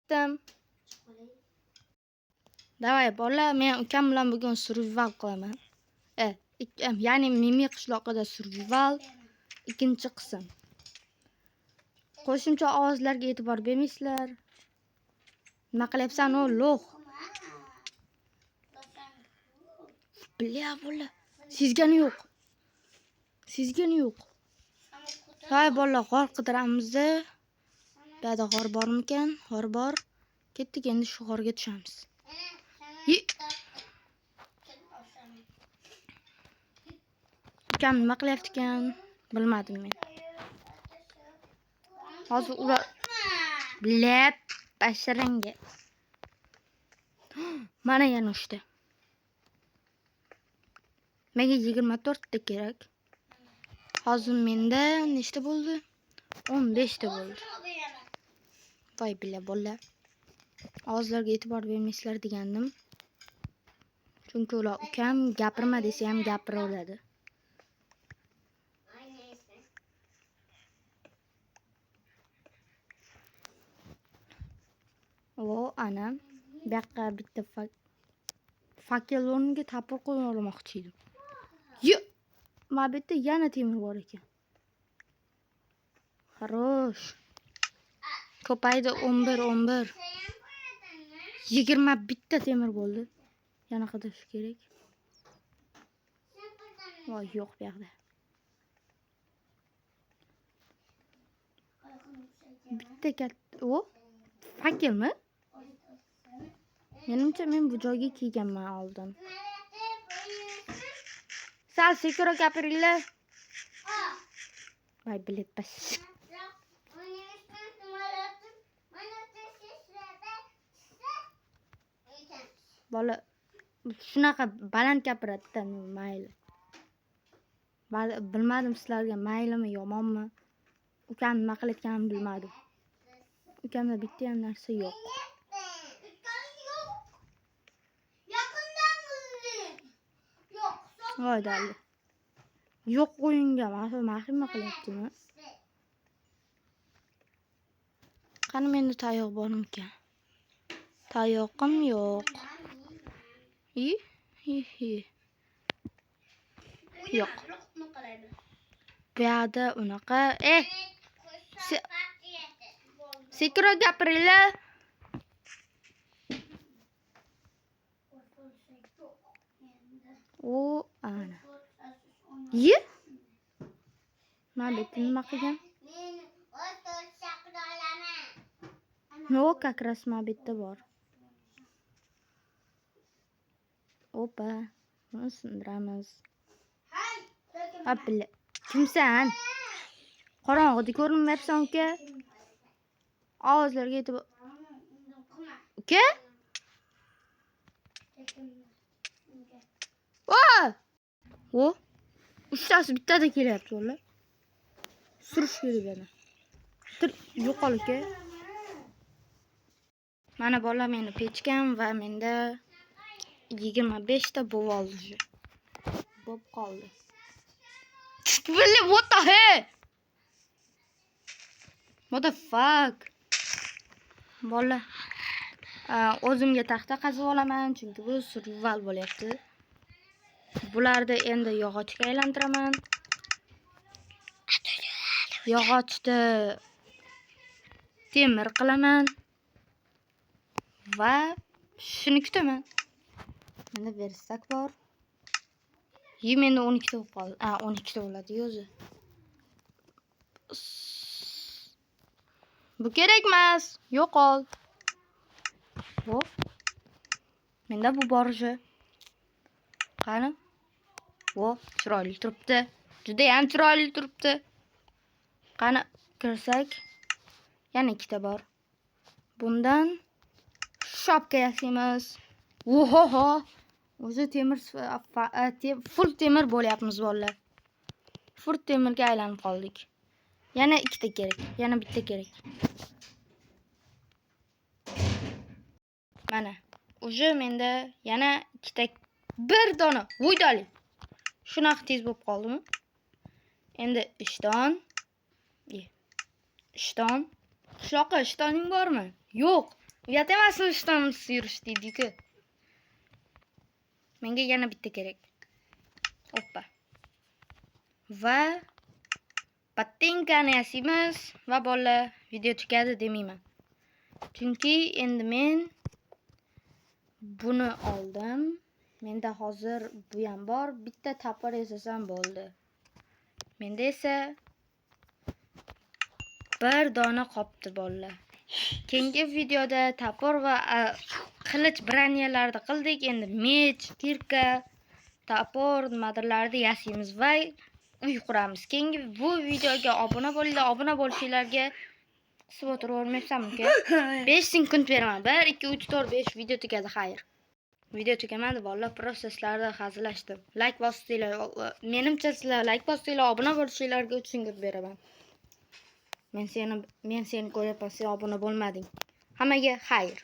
ketdim. Davay bolalar, men ukam bilan bugun survival qilaman. Ya'ni Mimi qishloqida survival ikkinchi qism. Qo'shimcha ovozlarga e'tibor bermaysizlar. Nima qilyapsan o lo'q? Bilya bola. Sizgani yo'q. Hay bolalar, g'or qidiramiz. Bu yerda g'or bormikan? G'or bor. Ketdik, endi shu g'orga tushamiz. Ukam nima qilyapti ekan? Bilmadim men. Hozir ular bilib bashiranga. Mana yana ushdi. Menga 24 ta kerak. Hozir menda nechta bo'ldi? 15 ta bo'ldi. Voy bila bolalar. Ovozlarga e'tibor bermaysizlar degandim. Chunki ular ukam gapirma desa ham gapiraveradi. O, anam. Bu yoqqa bitta fakkel o'rniga tapir qo'yib olmoqchi edim. Yo'q. Mana bu yerda yana temir bor ekan. Xo'sh. Ko'paydi 11. 21 ta temir bo'ldi. Yana qidirish kerak. Voy, yo'q bu yoqda. Bitta katta, o, fakkelmi? Menimcha men bu joyga kelganman oldin. Sal sekiroq gapiringlar. Voy bilet bas. Bola shunaqa baland gapiradi-da, mayli. Bilmadim sizlarga maylimi, yomonmi. Ukam nima qilayotganini bilmadim. Ukamda bitta ham narsa yo'q. Voy dali. Yo'q o'yinga mahrum qilyaptimi? Qani menda tayoq bormikan? Tayoqim yo'q. Yo'q. Bu yerda unaqa. Sekiroq gapiringlar. O, ana. Mana bu nima qilgan? Yo'q, kakras mana bu yerda bor. Opa, buni sindiramiz. Apple. Kimsan? Qorong'ida ko'rinmayapsan uka. Ovozlarga e'tibor. Uka? O, uchtasi bittada kelyapti ular. Surish kerak bana. Yo'qol uka. Mana bola meni pechkam va menda 25 ta bo'ldi. Bo'p qoldi. What the hell? What the fuck? Bola. O'zimga taxta qazib olaman, chunki bu survival bo'lyapti. Bularni endi yog'ochga aylantiraman. Yog'ochda temir qilaman va shuni kutaman. Menda versak bor. Menda 12 ta bo'lib qoldi. 12 ta bo'ladi o'zi. Bu kerak emas. Yo'qol. Hop. Menda bu borji. Qani? Chiroyli turibdi. Juda ham chiroyli turibdi. Qani kirsak? Yana 2 ta bor. Bundan shopka yasaymiz. Ohoho. O'zi temir full temir bo'lyapmiz bolalar. Full temirga aylanib qoldik. Yana 2 ta kerak. Yana bitta kerak. Mana. O'zi menda yana 2 ta bir dona. Voydali. Shunaqa tez bo'lib qoldimi? Endi ishton. Qishloqqa ishtoning bormi? Yo'q. Uyat emasmi ishtonimsiz yurish deydi-ku. Menga yana bitta kerak. Oppa. Va patinkani yasaymiz va bolalar video tugadi demayman. Chunki endi men buni oldim. Menda hozir bu ham bor. Bitta tapor yasasam bo'ldi. Menda esa bir dona qopti bolalar. Keyingi videoda tapor va qilich branyalarni qildik. Endi mech, kirka, tapor nimadirlarni yasaymiz va uy quramiz. Keyingi bu videoga obuna bo'linglar. Obuna bo'lishinglarga qisib o'tiravermayapsanmi-ku? 5 sekund beraman. 1 2 3 4 5 video tugadi, xayr. Video tugamadi bolalar, proseslarda hazillashdim. Like bosinglar. Menimcha sizlar like bosinglar, obuna bo'lishinglarga 3 sekund beraman. Men seni ko'ryapman, sen obuna bo'lmading. Hammaga xayr.